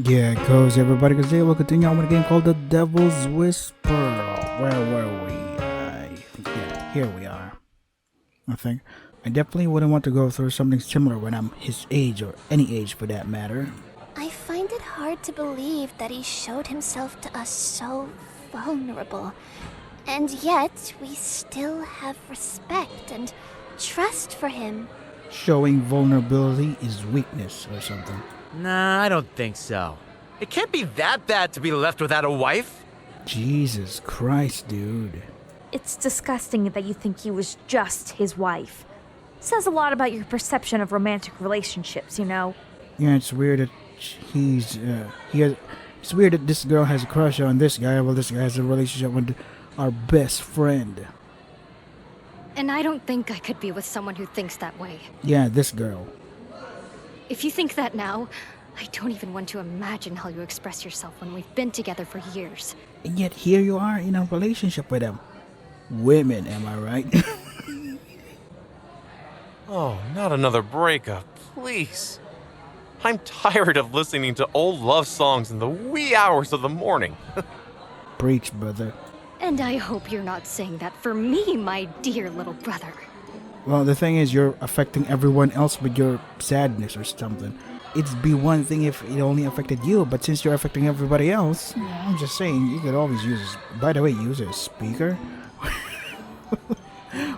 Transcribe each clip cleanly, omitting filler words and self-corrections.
Yeah, it goes everybody, because today we'll continue on with a game called The Devil's Whisper. Where were we? I think, yeah, here we are. I think. I definitely wouldn't want to go through something similar when I'm his age, or any age for that matter. I find it hard to believe that he showed himself to us so vulnerable. And yet, we still have respect and trust for him. Showing vulnerability is weakness or something. Nah, I don't think so. It can't be that bad to be left without a wife. Jesus Christ, dude. It's disgusting that you think he was just his wife. Says a lot about your perception of romantic relationships, you know? Yeah, it's weird that it's weird that this girl has a crush on this guy, while this guy has a relationship with our best friend. And I don't think I could be with someone who thinks that way. Yeah, this girl. If you think that now, I don't even want to imagine how you express yourself when we've been together for years. And yet here you are in a relationship with them. Women, am I right? Oh, not another breakup, please. I'm tired of listening to old love songs in the wee hours of the morning. Preach, brother. And I hope you're not saying that for me, my dear little brother. Well, the thing is, you're affecting everyone else with your sadness or something. It'd be one thing if it only affected you, but since you're affecting everybody else, I'm just saying, you could always use, by the way, use a speaker.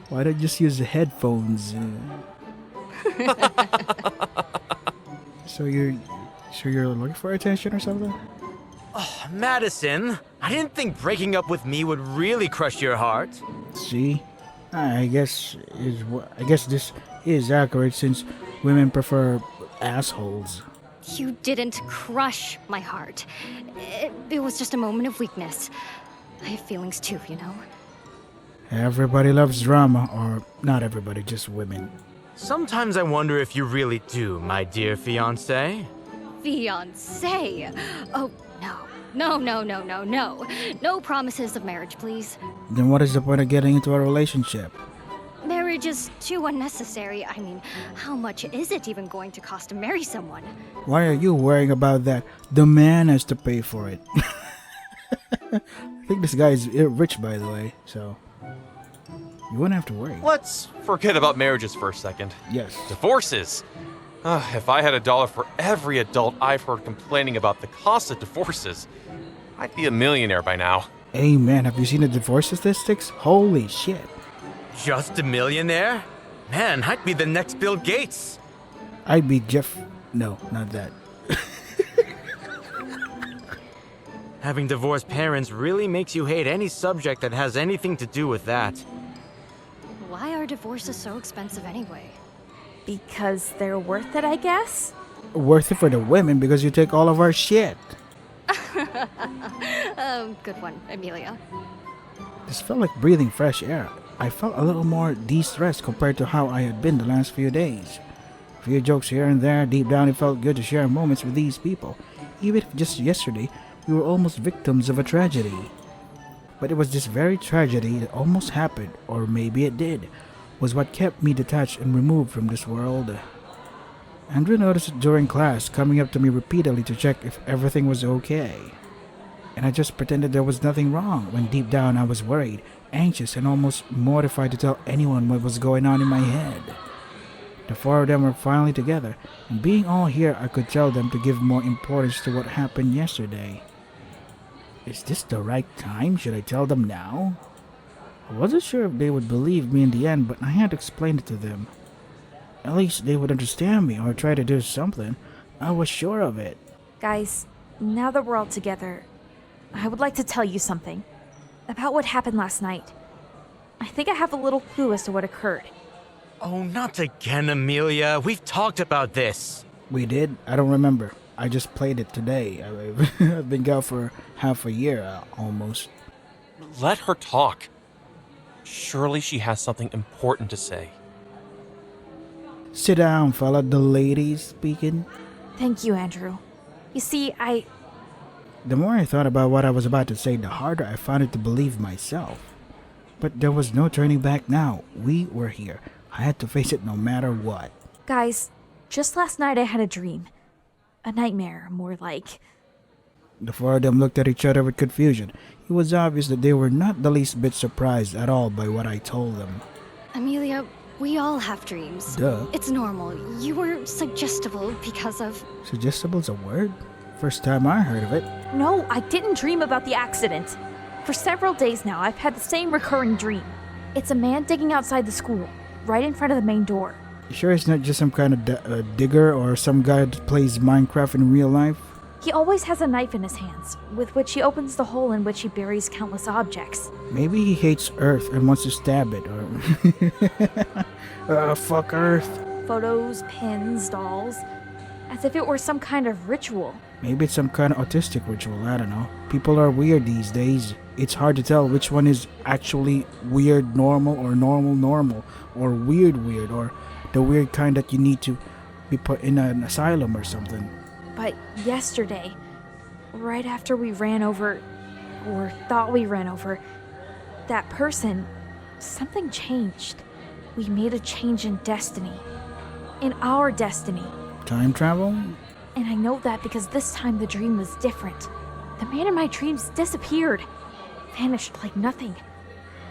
Why don't you just use the headphones? So you're looking for attention or something? Madison, I didn't think breaking up with me would really crush your heart. See, I guess this is accurate since women prefer assholes. You didn't crush my heart. It was just a moment of weakness. I have feelings too, you know? Everybody loves drama, or not everybody, just women. Sometimes I wonder if you really do, my dear fiancé. Fiancé? Oh, no. No. No promises of marriage, please. Then what is the point of getting into a relationship? Marriage is too unnecessary. I mean, how much is it even going to cost to marry someone? Why are you worrying about that? The man has to pay for it. I think this guy is rich, by the way, so you wouldn't have to worry. Let's forget about marriages for a second. Yes. Divorces. If I had $1 for every adult I've heard complaining about the cost of divorces, I'd be a millionaire by now. Hey man, have you seen the divorce statistics? Holy shit. Just a millionaire? Man, I'd be the next Bill Gates. I'd be Jeff. No, not that. Having divorced parents really makes you hate any subject that has anything to do with that. Why are divorces so expensive anyway? Because they're worth it, I guess? Worth it for the women because you take all of our shit. Good one, Amelia. This felt like breathing fresh air. I felt a little more de-stressed compared to how I had been the last few days. A few jokes here and there, deep down it felt good to share moments with these people. Even if just yesterday, we were almost victims of a tragedy. But it was this very tragedy that almost happened, or maybe it did, was what kept me detached and removed from this world. Andrew noticed it during class, coming up to me repeatedly to check if everything was okay. And I just pretended there was nothing wrong, when deep down I was worried, anxious, and almost mortified to tell anyone what was going on in my head. The four of them were finally together, and being all here, I could tell them to give more importance to what happened yesterday. Is this the right time? Should I tell them now? I wasn't sure if they would believe me in the end, but I had to explain it to them. At least they would understand me or try to do something. I was sure of it. Guys, now that we're all together, I would like to tell you something about what happened last night. I think I have a little clue as to what occurred. Oh, not again, Amelia. We've talked about this. We did? I don't remember. I just played it today. I've been gone for half a year, almost. Let her talk. Surely she has something important to say. Sit down, fella. The lady's speaking. Thank you, Andrew. You see, The more I thought about what I was about to say, the harder I found it to believe myself. But there was no turning back now. We were here. I had to face it no matter what. Guys, just last night I had a dream. A nightmare, more like. The four of them looked at each other with confusion. It was obvious that they were not the least bit surprised at all by what I told them. Amelia, we all have dreams. Duh. It's normal. You were suggestible because of... Suggestable's a word? First time I heard of it. No, I didn't dream about the accident. For several days now, I've had the same recurring dream. It's a man digging outside the school, right in front of the main door. You sure it's not just some kind of digger or some guy that plays Minecraft in real life? He always has a knife in his hands, with which he opens the hole in which he buries countless objects. Maybe he hates Earth and wants to stab it, or... fuck Earth. Photos, pins, dolls, as if it were some kind of ritual. Maybe it's some kind of autistic ritual, I don't know. People are weird these days. It's hard to tell which one is actually weird normal, or weird, or the weird kind that you need to be put in an asylum or something. But yesterday, right after we ran over, or thought we ran over, that person, something changed. We made a change in destiny. In our destiny. Time travel? And I know that because this time the dream was different. The man in my dreams disappeared. Vanished like nothing.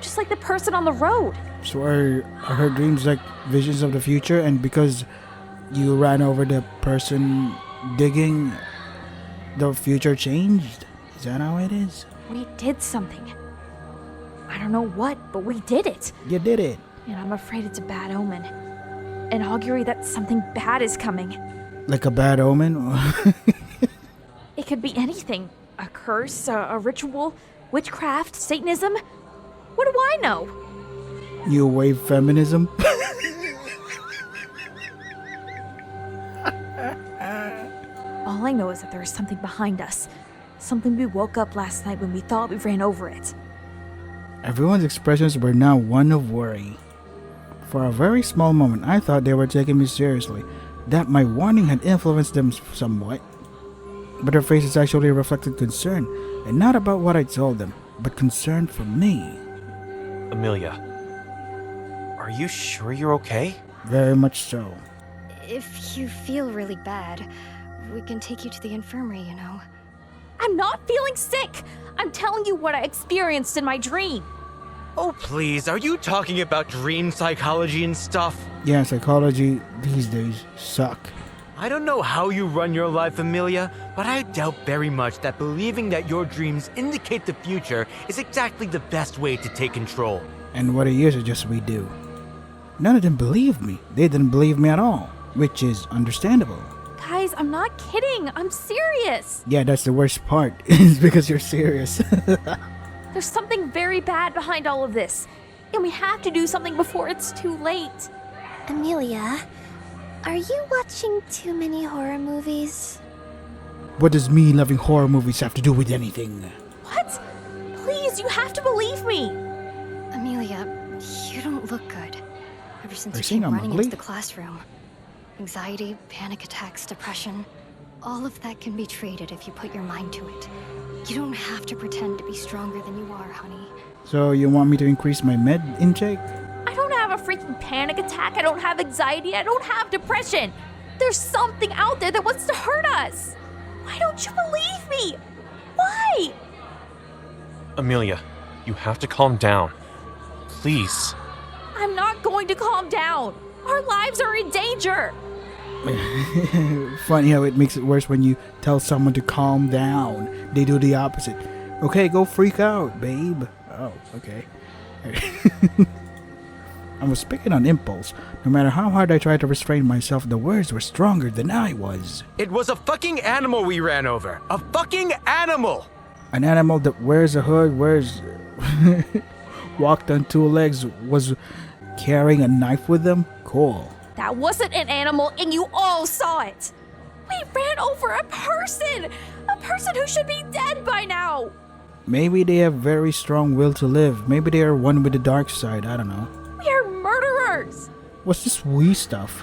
Just like the person on the road. So are her dreams like visions of the future, and because you ran over the person digging, the future changed? Is that how it is? We did something. I don't know what, but we did it. You did it. And I'm afraid it's a bad omen. An augury that something bad is coming. Like a bad omen? It could be anything. A curse, a ritual, witchcraft, Satanism. What do I know? New wave feminism? All I know is that there is something behind us. Something we woke up last night when we thought we ran over it. Everyone's expressions were now one of worry. For a very small moment, I thought they were taking me seriously, that my warning had influenced them somewhat. But their faces actually reflected concern, and not about what I told them, but concern for me. Amelia, are you sure you're okay? Very much so. If you feel really bad, we can take you to the infirmary, you know. I'm not feeling sick. I'm telling you what I experienced in my dream. Oh, please, are you talking about dream psychology and stuff? Yeah, psychology these days suck. I don't know how you run your life, Amelia, but I doubt very much that believing that your dreams indicate the future is exactly the best way to take control. And what you suggest we do? None of them believed me. They didn't believe me at all, which is understandable. Guys, I'm not kidding. I'm serious. Yeah, that's the worst part, is because you're serious. There's something very bad behind all of this. And we have to do something before it's too late. Amelia, are you watching too many horror movies? What does me loving horror movies have to do with anything? What? Please, you have to believe me. Amelia, you don't look good. Ever since Are you you saying came I'm running ugly? into the classroom. Anxiety, panic attacks, depression. All of that can be treated if you put your mind to it. You don't have to pretend to be stronger than you are, honey. So you want me to increase my med intake? I don't have a freaking panic attack. I don't have anxiety. I don't have depression. There's something out there that wants to hurt us. Why don't you believe me? Why? Amelia, you have to calm down. Please. I'm not going to calm down. Our lives are in danger. Funny how it makes it worse when you tell someone to calm down. They do the opposite. Okay, go freak out, babe. Oh, okay. I was speaking on impulse. No matter how hard I tried to restrain myself, the words were stronger than I was. It was a fucking animal we ran over. A fucking animal! An animal that wears a hood, walked on two legs, was carrying a knife with them? Cool. That wasn't an animal, and you all saw it. We ran over a person who should be dead by now. Maybe they have very strong will to live. Maybe they are one with the dark side. I don't know. We are murderers. What's this wee stuff?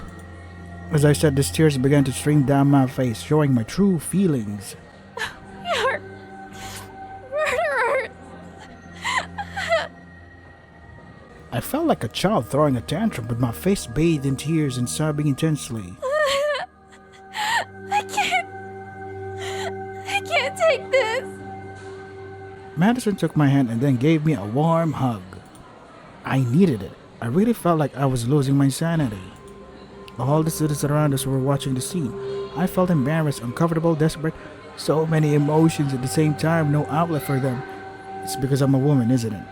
As I said, the tears began to stream down my face, showing my true feelings. We are murderers. I felt like a child throwing a tantrum with my face bathed in tears and sobbing intensely. I can't can't take this. Madison took my hand and then gave me a warm hug. I needed it. I really felt like I was losing my sanity. All the students around us were watching the scene. I felt embarrassed, uncomfortable, desperate. So many emotions at the same time, no outlet for them. It's because I'm a woman, isn't it?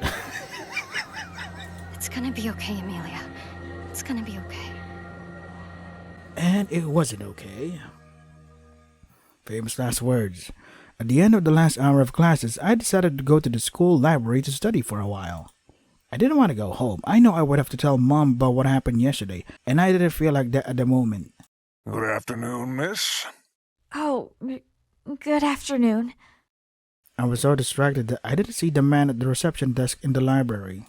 It's gonna be okay, Amelia. It's gonna be okay. And it wasn't okay. Famous last words. At the end of the last hour of classes, I decided to go to the school library to study for a while. I didn't want to go home. I know I would have to tell Mom about what happened yesterday, and I didn't feel like that at the moment. Good afternoon, miss. Oh, good afternoon. I was so distracted that I didn't see the man at the reception desk in the library.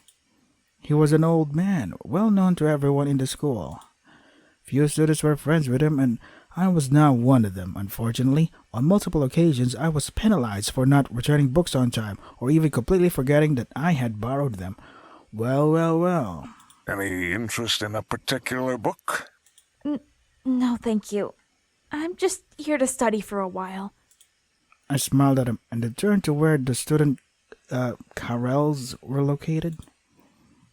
He was an old man, well known to everyone in the school. Few students were friends with him, and I was not one of them. Unfortunately, on multiple occasions, I was penalized for not returning books on time, or even completely forgetting that I had borrowed them. Well. Any interest in a particular book? No, thank you. I'm just here to study for a while. I smiled at him and then turned to where the student carrels were located.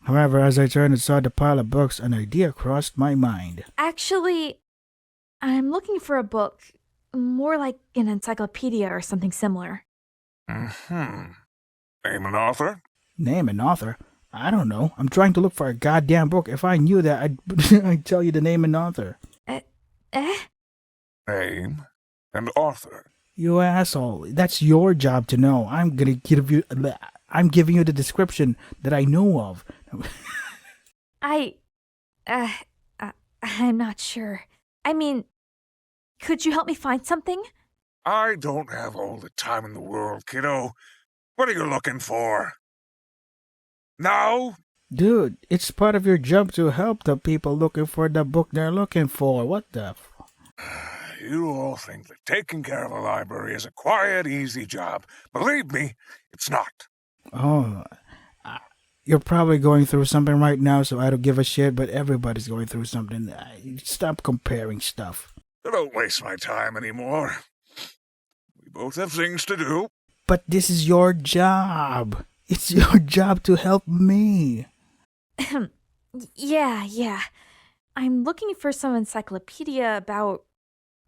However, as I turned and saw the pile of books, an idea crossed my mind. Actually, I'm looking for a book, more like an encyclopedia or something similar. Name an author? Name an author? I don't know. I'm trying to look for a goddamn book. If I knew that, I'd tell you the name and author. Name and author. You asshole. That's your job to know. I'm giving you the description that I know of. I'm not sure. I mean, could you help me find something? I don't have all the time in the world, kiddo. What are you looking for? Now? Dude, it's part of your job to help the people looking for the book they're looking for. What the You all think that taking care of a library is a quiet, easy job. Believe me, it's not. Oh, you're probably going through something right now, so I don't give a shit, but everybody's going through something. Stop comparing stuff. Don't waste my time anymore. We both have things to do. But this is your job. It's your job to help me. Yeah. I'm looking for some encyclopedia about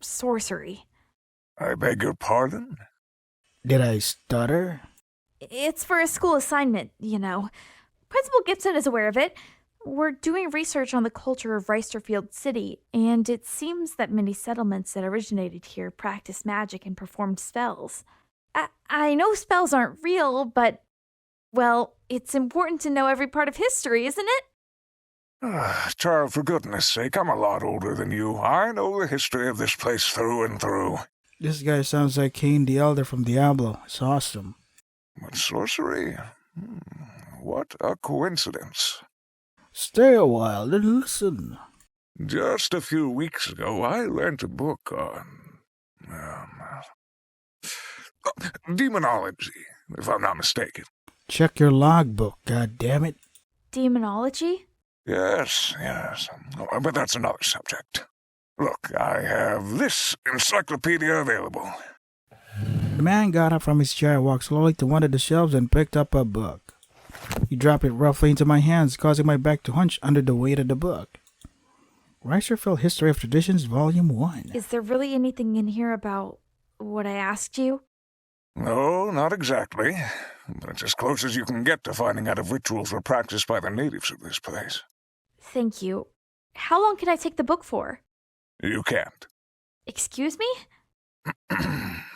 sorcery. I beg your pardon? Did I stutter? It's for a school assignment, you know. Principal Gibson is aware of it. We're doing research on the culture of Reisterfield City, and it seems that many settlements that originated here practiced magic and performed spells. I know spells aren't real, but, well, it's important to know every part of history, isn't it? Child, for goodness sake, I'm a lot older than you. I know the history of this place through and through. This guy sounds like Cain the Elder from Diablo. It's awesome. But sorcery? What a coincidence. Stay a while and listen. Just a few weeks ago, I learned a book on demonology, if I'm not mistaken. Check your logbook, goddammit. Demonology? Yes. But that's another subject. Look, I have this encyclopedia available. The man got up from his chair, walked slowly to one of the shelves, and picked up a book. He dropped it roughly into my hands, causing my back to hunch under the weight of the book. Reisterfield History of Traditions, Volume 1. Is there really anything in here about what I asked you? No, not exactly. But it's as close as you can get to finding out if rituals were practiced by the natives of this place. Thank you. How long can I take the book for? You can't. Excuse me?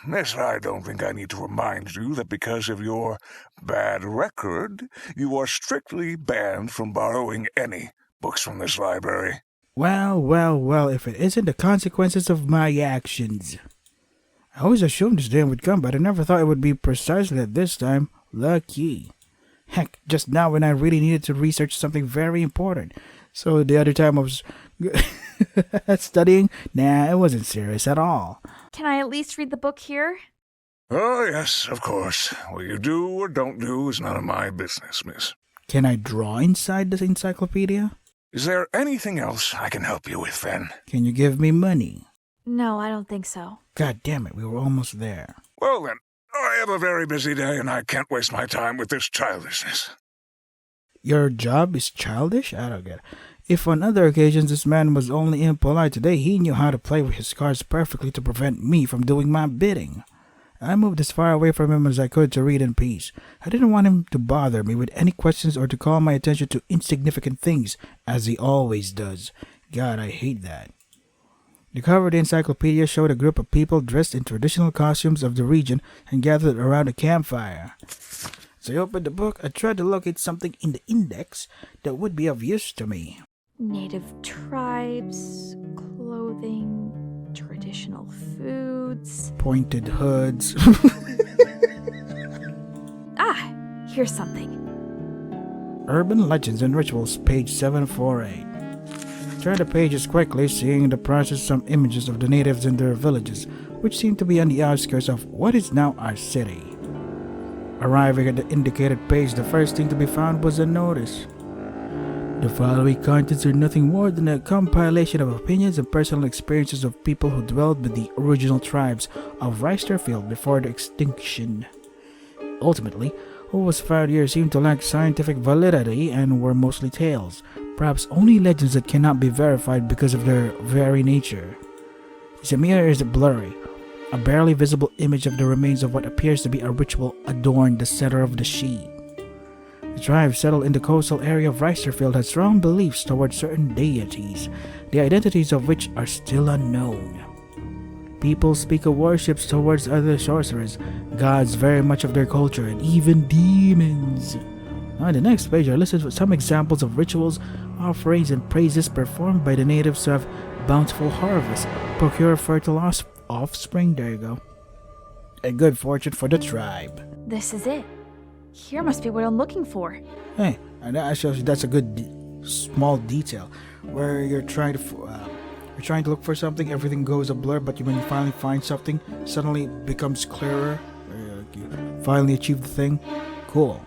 Miss, I don't think I need to remind you that because of your bad record, you are strictly banned from borrowing any books from this library. Well, if it isn't the consequences of my actions. I always assumed this day would come, but I never thought it would be precisely at this time. Lucky. Heck, just now when I really needed to research something very important. So the other time I was studying, it wasn't serious at all. Can I at least read the book here? Oh, yes, of course. What you do or don't do is none of my business, miss. Can I draw inside this encyclopedia? Is there anything else I can help you with, then? Can you give me money? No, I don't think so. God damn it, we were almost there. Well then, I have a very busy day and I can't waste my time with this childishness. Your job is childish? I don't get it. If on other occasions this man was only impolite, today he knew how to play with his cards perfectly to prevent me from doing my bidding. I moved as far away from him as I could to read in peace. I didn't want him to bother me with any questions or to call my attention to insignificant things, as he always does. God, I hate that. The cover of the encyclopedia showed a group of people dressed in traditional costumes of the region and gathered around a campfire. As I opened the book, I tried to locate something in the index that would be of use to me. Native tribes, clothing, traditional foods. Pointed hoods. Ah, here's something. Urban Legends and Rituals, page 748. Turned the pages quickly, seeing in the process some images of the natives and their villages, which seemed to be on the outskirts of what is now our city. Arriving at the indicated page, the first thing to be found was a notice. The following contents are nothing more than a compilation of opinions and personal experiences of people who dwelled with the original tribes of Reisterfield before the extinction. Ultimately, what was found here seemed to lack scientific validity and were mostly tales, perhaps only legends that cannot be verified because of their very nature. The mirror is blurry. A barely visible image of the remains of what appears to be a ritual adorned the center of the sheet. The tribe settled in the coastal area of Reisterfield had strong beliefs towards certain deities, the identities of which are still unknown. People speak of worships towards other sorcerers, gods very much of their culture, and even demons. On the next page are listed with some examples of rituals, offerings, and praises performed by the natives to have bountiful harvests, procure fertile offspring, there you go, and good fortune for the tribe. This is it. Here must be what I'm looking for. Hey, and that shows you that's a good small detail where you're trying to look for something, everything goes a blur, but when you finally find something, suddenly it becomes clearer. You finally achieve the thing. Cool.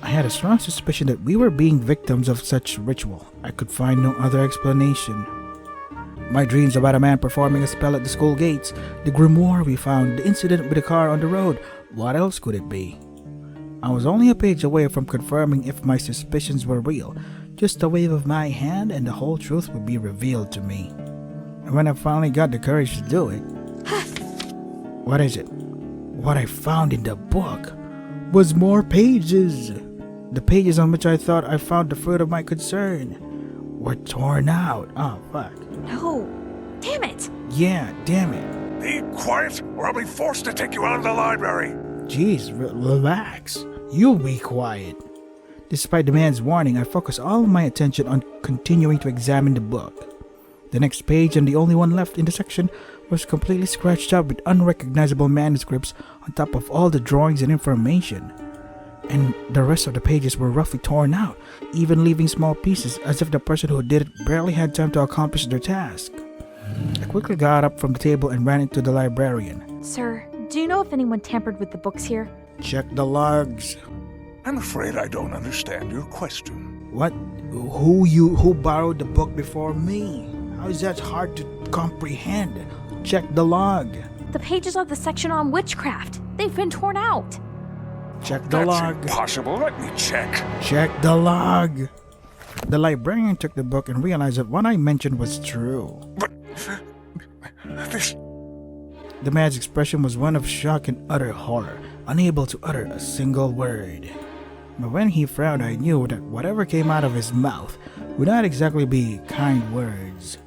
I had a strong suspicion that we were being victims of such ritual. I could find no other explanation. My dreams about a man performing a spell at the school gates, the grimoire we found, the incident with the car on the road, what else could it be? I was only a page away from confirming if my suspicions were real. Just a wave of my hand and the whole truth would be revealed to me. And when I finally got the courage to do it... What is it? What I found in the book was more pages. The pages on which I thought I found the fruit of my concern were torn out. Oh, fuck. No. Damn it. Yeah, damn it. Be quiet, or I'll be forced to take you out of the library. Jeez, relax. You be quiet. Despite the man's warning, I focused all of my attention on continuing to examine the book. The next page, and the only one left in the section, was completely scratched out with unrecognizable manuscripts on top of all the drawings and information. And the rest of the pages were roughly torn out, even leaving small pieces as if the person who did it barely had time to accomplish their task. I quickly got up from the table and ran into the librarian. Sir, do you know if anyone tampered with the books here? Check the logs. I'm afraid I don't understand your question. What? Who borrowed the book before me? How is that hard to comprehend? Check the log. The pages of the section on witchcraft. They've been torn out. Check the That's log. impossible. Let me check. Check the log. The librarian took the book and realized that what I mentioned was true. But this... The man's expression was one of shock and utter horror, unable to utter a single word. But when he frowned, I knew that whatever came out of his mouth would not exactly be kind words.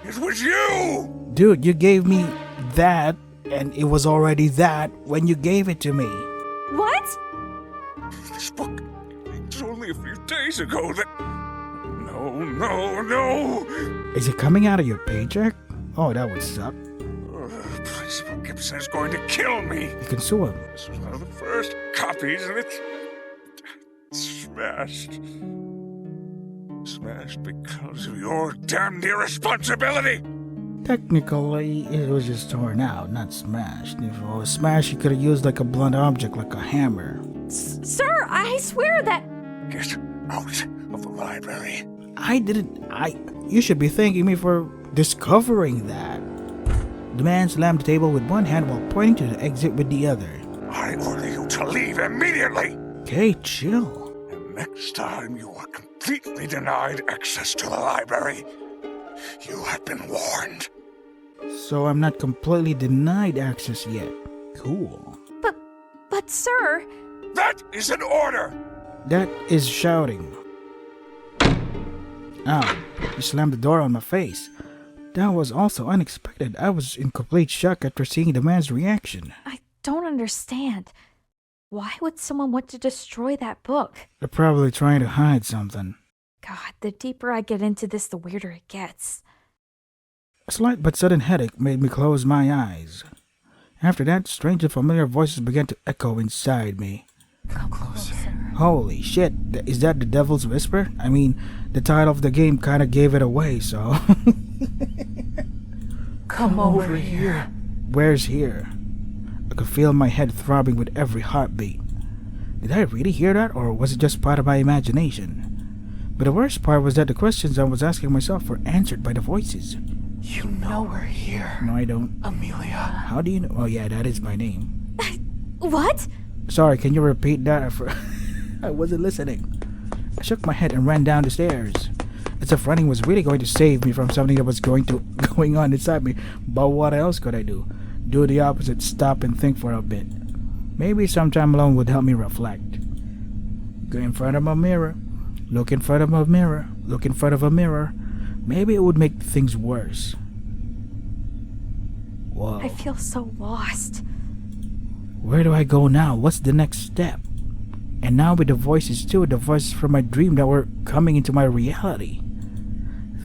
It was you! Dude, you gave me that, and it was already that when you gave it to me. What? This book... It's only a few days ago that... No. Is it coming out of your paycheck? Oh, that would suck. Principal Gibson is going to kill me. You can sue him. This was one of the first copies, and it's smashed. Smashed because of your damned irresponsibility. Technically, it was just torn out, not smashed. If it was smashed, you could have used like a blunt object, like a hammer. Sir, I swear that... Get out of the library. You should be thanking me for discovering that. The man slammed the table with one hand while pointing to the exit with the other. I order you to leave immediately. Okay, chill. And next time you are completely denied access to the library, you have been warned. So I'm not completely denied access yet. Cool. But sir... That is an order! That is shouting. Ow, he slammed the door on my face. That was also unexpected. I was in complete shock after seeing the man's reaction. I don't understand. Why would someone want to destroy that book? They're probably trying to hide something. God, the deeper I get into this, the weirder it gets. A slight but sudden headache made me close my eyes. After that, strange and familiar voices began to echo inside me. Come closer. Holy shit, is that the Devil's Whisper? I mean, the title of the game kinda gave it away, so... Come over here. Where's here? I could feel my head throbbing with every heartbeat. Did I really hear that, or was it just part of my imagination? But the worst part was that the questions I was asking myself were answered by the voices. You know we're here. No, I don't. Amelia. How do you know? Oh yeah, that is my name. What? Sorry, can you repeat that? I wasn't listening. I shook my head and ran down the stairs, as if running was really going to save me from something that was going on inside me. But what else could I do? Do the opposite, stop and think for a bit. Maybe some time alone would help me reflect. Go in front of a mirror, look in front of a mirror, look in front of a mirror. Maybe it would make things worse. Whoa. I feel so lost. Where do I go now? What's the next step? And now with the voices too, the voices from my dream that were coming into my reality.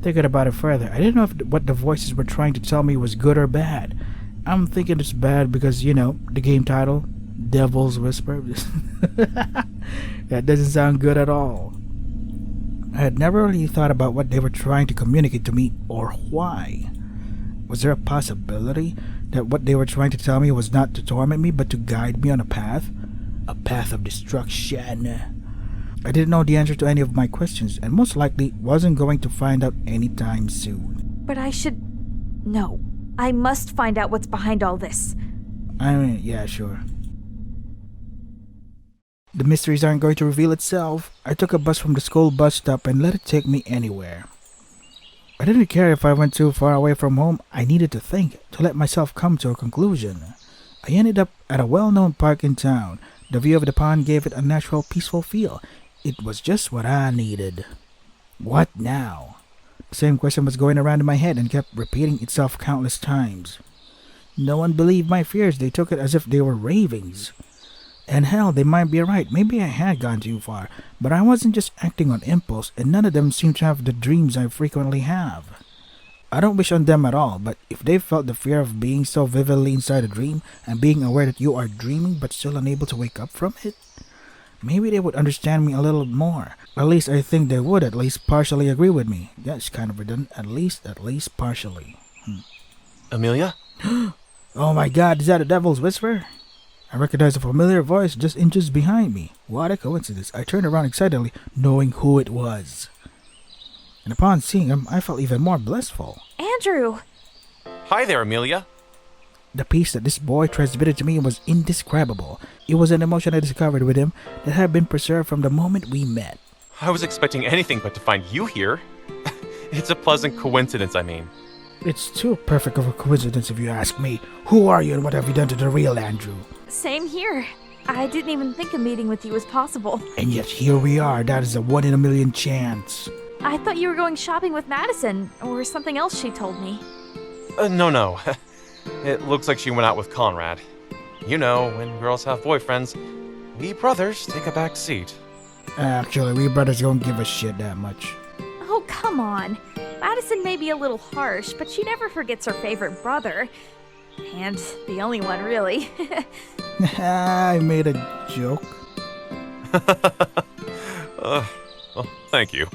Thinking about it further, I didn't know if what the voices were trying to tell me was good or bad. I'm thinking it's bad because, you know, the game title, Devil's Whisper. That doesn't sound good at all. I had never really thought about what they were trying to communicate to me or why. Was there a possibility that what they were trying to tell me was not to torment me but to guide me on a path of destruction? I didn't know the answer to any of my questions and most likely wasn't going to find out anytime soon. But I should... No. I must find out what's behind all this. I mean, yeah, sure. The mysteries aren't going to reveal itself. I took a bus from the school bus stop and let it take me anywhere. I didn't care if I went too far away from home. I needed to think, to let myself come to a conclusion. I ended up at a well-known park in town. The view of the pond gave it a natural, peaceful feel. It was just what I needed. What now? The same question was going around in my head and kept repeating itself countless times. No one believed my fears. They took it as if they were ravings. And hell, they might be right. Maybe I had gone too far, but I wasn't just acting on impulse, and none of them seemed to have the dreams I frequently have. I don't wish on them at all, but if they felt the fear of being so vividly inside a dream, and being aware that you are dreaming but still unable to wake up from it, maybe they would understand me a little more. At least I think they would at least partially agree with me. That's kind of redundant. At least partially. Amelia? Oh my god, is that a Devil's Whisper? I recognized a familiar voice just inches behind me. What a coincidence. I turned around excitedly, knowing who it was. And upon seeing him, I felt even more blissful. Andrew! Hi there, Amelia. The peace that this boy transmitted to me was indescribable. It was an emotion I discovered with him that had been preserved from the moment we met. I was expecting anything but to find you here. It's a pleasant coincidence, I mean. It's too perfect of a coincidence if you ask me. Who are you and what have you done to the real Andrew? Same here. I didn't even think a meeting with you was possible. And yet here we are. That is a 1 in a million chance. I thought you were going shopping with Madison, or something else she told me. No. It looks like she went out with Conrad. You know, when girls have boyfriends, we brothers take a back seat. Actually, we brothers don't give a shit that much. Oh, come on. Madison may be a little harsh, but she never forgets her favorite brother. And the only one, really. I made a joke. Well, thank you.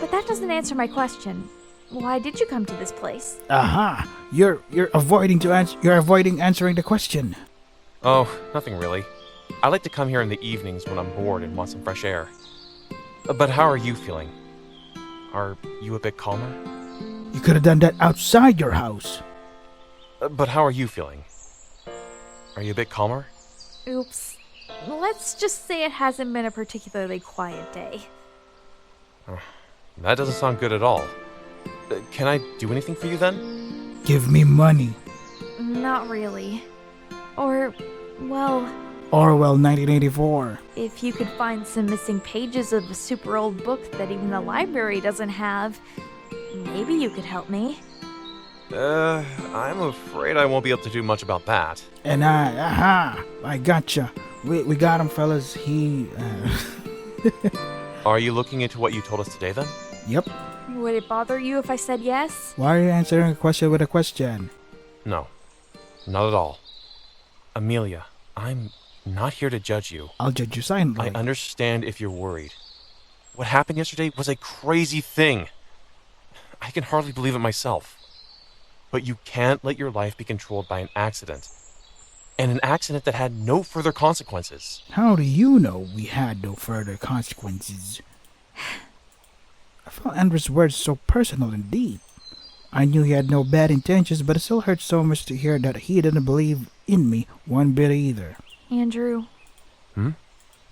But that doesn't answer my question. Why did you come to this place? Aha! You're avoiding answering the question. Oh, nothing really. I like to come here in the evenings when I'm bored and want some fresh air. But how are you feeling? Are you a bit calmer? You could have done that outside your house. But how are you feeling? Are you a bit calmer? Oops. Let's just say it hasn't been a particularly quiet day. That doesn't sound good at all. Can I do anything for you then? Give me money. Not really. Or, well, Orwell 1984. if you could find some missing pages of a super old book that even the library doesn't have, maybe you could help me. I'm afraid I won't be able to do much about that. And I gotcha. We got him, fellas. Are you looking into what you told us today then? Yep. Would it bother you if I said yes? Why are you answering a question with a question? No, not at all. Amelia, I'm not here to judge you. I'll judge you silently. I understand if you're worried. What happened yesterday was a crazy thing. I can hardly believe it myself. But you can't let your life be controlled by an accident. And an accident that had no further consequences. How do you know we had no further consequences? I found Andrew's words so personal and deep. I knew he had no bad intentions, but it still hurt so much to hear that he didn't believe in me one bit either. Andrew. Hmm?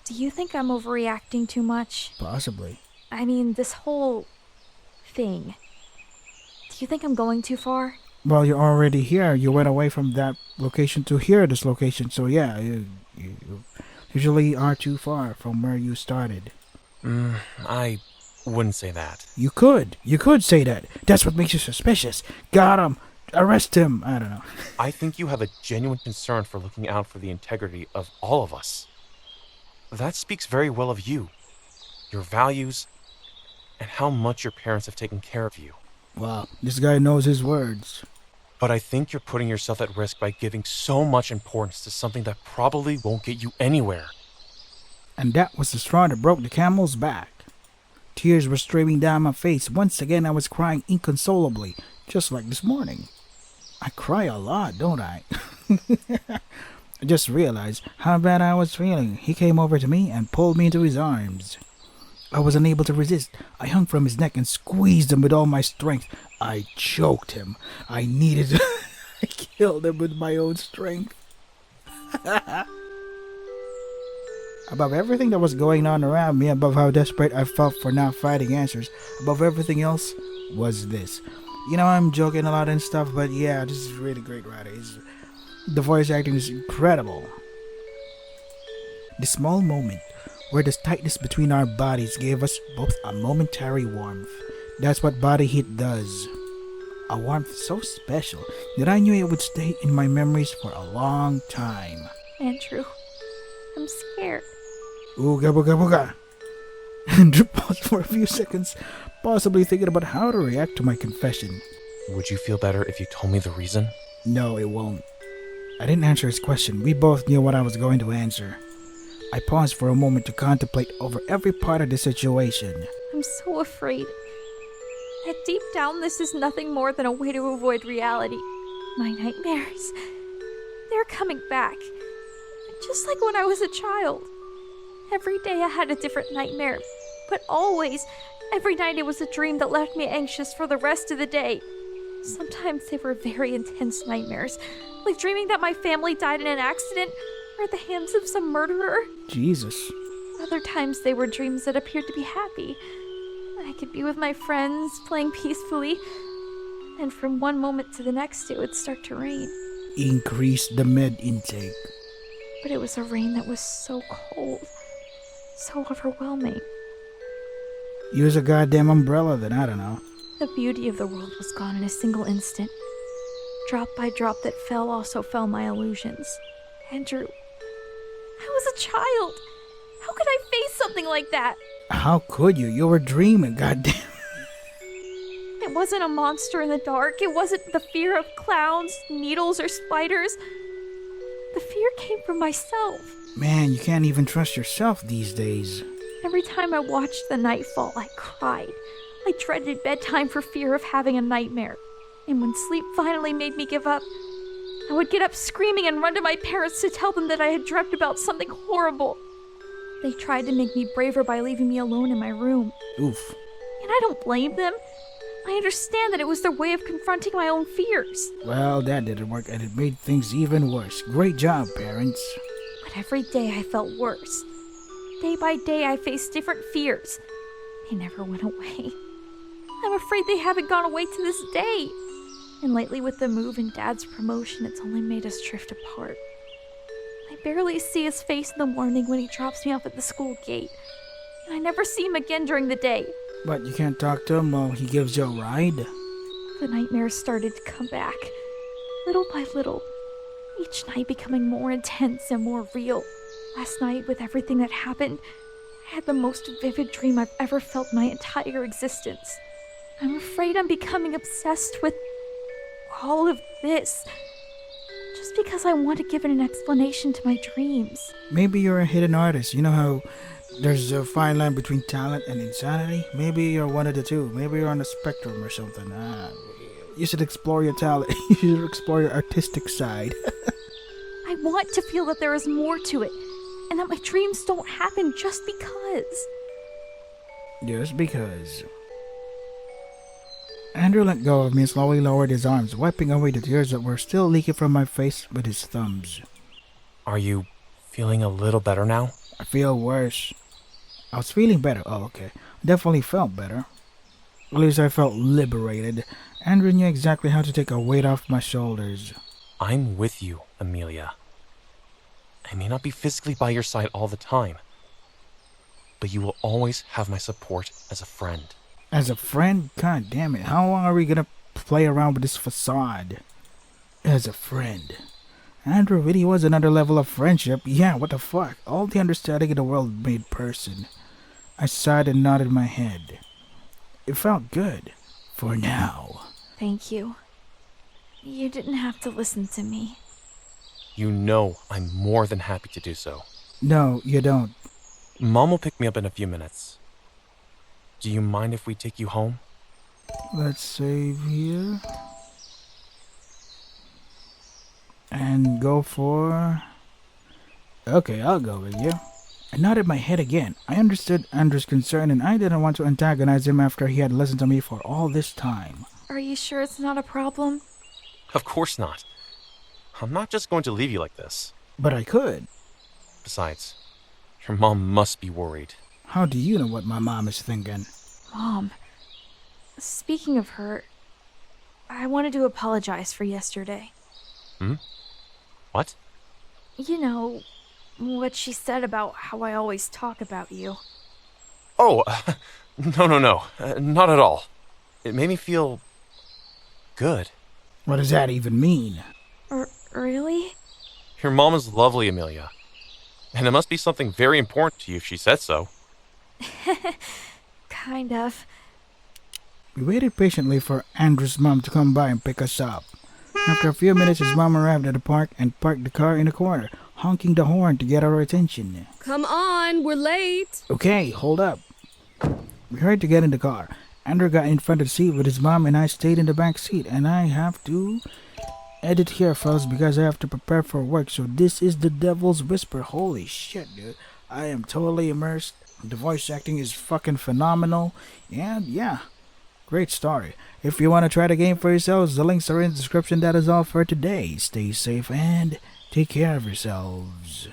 Do you think I'm overreacting too much? Possibly. I mean, this whole thing. Do you think I'm going too far? Well, you're already here. You went away from that location to here, this location. So yeah, you usually are too far from where you started. I wouldn't say that. You could say that. That's what makes you suspicious. Got him. Arrest him. I don't know. I think you have a genuine concern for looking out for the integrity of all of us. That speaks very well of you, your values, and how much your parents have taken care of you. Wow, this guy knows his words. But I think you're putting yourself at risk by giving so much importance to something that probably won't get you anywhere. And that was the straw that broke the camel's back. Tears were streaming down my face. Once again, I was crying inconsolably, just like this morning. I cry a lot, don't I? I just realized how bad I was feeling. He came over to me and pulled me into his arms. I was unable to resist. I hung from his neck and squeezed him with all my strength. I choked him. I needed I killed him with my own strength. Above everything that was going on around me, above how desperate I felt for not finding answers, above everything else was this. You know, I'm joking a lot and stuff, but yeah, this is really great writing. The voice acting is incredible. The small moment where the tightness between our bodies gave us both a momentary warmth. That's what body heat does. A warmth so special that I knew it would stay in my memories for a long time. Andrew, I'm scared. Ooga booga booga. Andrew paused for a few seconds, possibly thinking about how to react to my confession. Would you feel better if you told me the reason? No, it won't. I didn't answer his question. We both knew what I was going to answer. I paused for a moment to contemplate over every part of the situation. I'm so afraid. That deep down, this is nothing more than a way to avoid reality. My nightmares. They're coming back. Just like when I was a child. Every day I had a different nightmare. But always, every night it was a dream that left me anxious for the rest of the day. Sometimes they were very intense nightmares, like dreaming that my family died in an accident or at the hands of some murderer. Jesus. Other times they were dreams that appeared to be happy. I could be with my friends, playing peacefully, and from one moment to the next it would start to rain. Increase the med intake. But it was a rain that was so cold, so overwhelming. Use a goddamn umbrella then, I don't know. The beauty of the world was gone in a single instant. Drop by drop that fell also fell my illusions. Andrew, I was a child. How could I face something like that? How could you? You were dreaming, goddamn. It wasn't a monster in the dark. It wasn't the fear of clowns, needles, or spiders. The fear came from myself. Man, you can't even trust yourself these days. Every time I watched the night fall, I cried. I dreaded bedtime for fear of having a nightmare. And when sleep finally made me give up, I would get up screaming and run to my parents to tell them that I had dreamt about something horrible. They tried to make me braver by leaving me alone in my room. Oof. And I don't blame them. I understand that it was their way of confronting my own fears. Well, that didn't work and it made things even worse. Great job, parents. But every day I felt worse. Day by day I faced different fears. They never went away. I'm afraid they haven't gone away to this day. And lately with the move and Dad's promotion, it's only made us drift apart. I barely see his face in the morning when he drops me off at the school gate. And I never see him again during the day. But you can't talk to him while he gives you a ride? The nightmares started to come back, little by little, each night becoming more intense and more real. Last night, with everything that happened, I had the most vivid dream I've ever felt in my entire existence. I'm afraid I'm becoming obsessed with all of this, just because I want to give it an explanation to my dreams. Maybe you're a hidden artist. You know how there's a fine line between talent and insanity? Maybe you're one of the two. Maybe you're on a spectrum or something. You should explore your talent. You should explore your artistic side. I want to feel that there is more to it, and that my dreams don't happen just because. Just because. Andrew let go of me and slowly lowered his arms, wiping away the tears that were still leaking from my face with his thumbs. Are you feeling a little better now? I feel worse. I was feeling better. Oh, okay. Definitely felt better. At least I felt liberated. Andrew knew exactly how to take a weight off my shoulders. I'm with you, Amelia. I may not be physically by your side all the time, but you will always have my support as a friend. As a friend? God damn it. How long are we gonna play around with this facade? As a friend. Andrew really was another level of friendship. Yeah, what the fuck? All the understanding in the world made person. I sighed and nodded my head. It felt good. For now. Thank you. You didn't have to listen to me. You know I'm more than happy to do so. No, you don't. Mom will pick me up in a few minutes. Do you mind if we take you home? Let's save here. And go for... Okay, I'll go with you. I nodded my head again. I understood Andrew's concern and I didn't want to antagonize him after he had listened to me for all this time. Are you sure it's not a problem? Of course not. I'm not just going to leave you like this. But I could. Besides, your mom must be worried. How do you know what my mom is thinking? Mom, speaking of her, I wanted to apologize for yesterday. What? You know, what she said about how I always talk about you. Oh, no. Not at all. It made me feel good. What does that even mean? Really? Your mom is lovely, Amelia. And it must be something very important to you if she said so. Kind of. We waited patiently for Andrew's mom to come by and pick us up. After a few minutes, his mom arrived at the park and parked the car in a corner, honking the horn to get our attention. Come on, we're late. Okay, hold up. We hurried to get in the car. Andrew got in front of the seat with his mom and I stayed in the back seat. And I have to edit here, fellas, because I have to prepare for work. So this is the Devil's Whisper. Holy shit, dude. I am totally immersed. The voice acting is fucking phenomenal. And yeah, great story. If you want to try the game for yourselves, the links are in the description. That is all for today. Stay safe and take care of yourselves.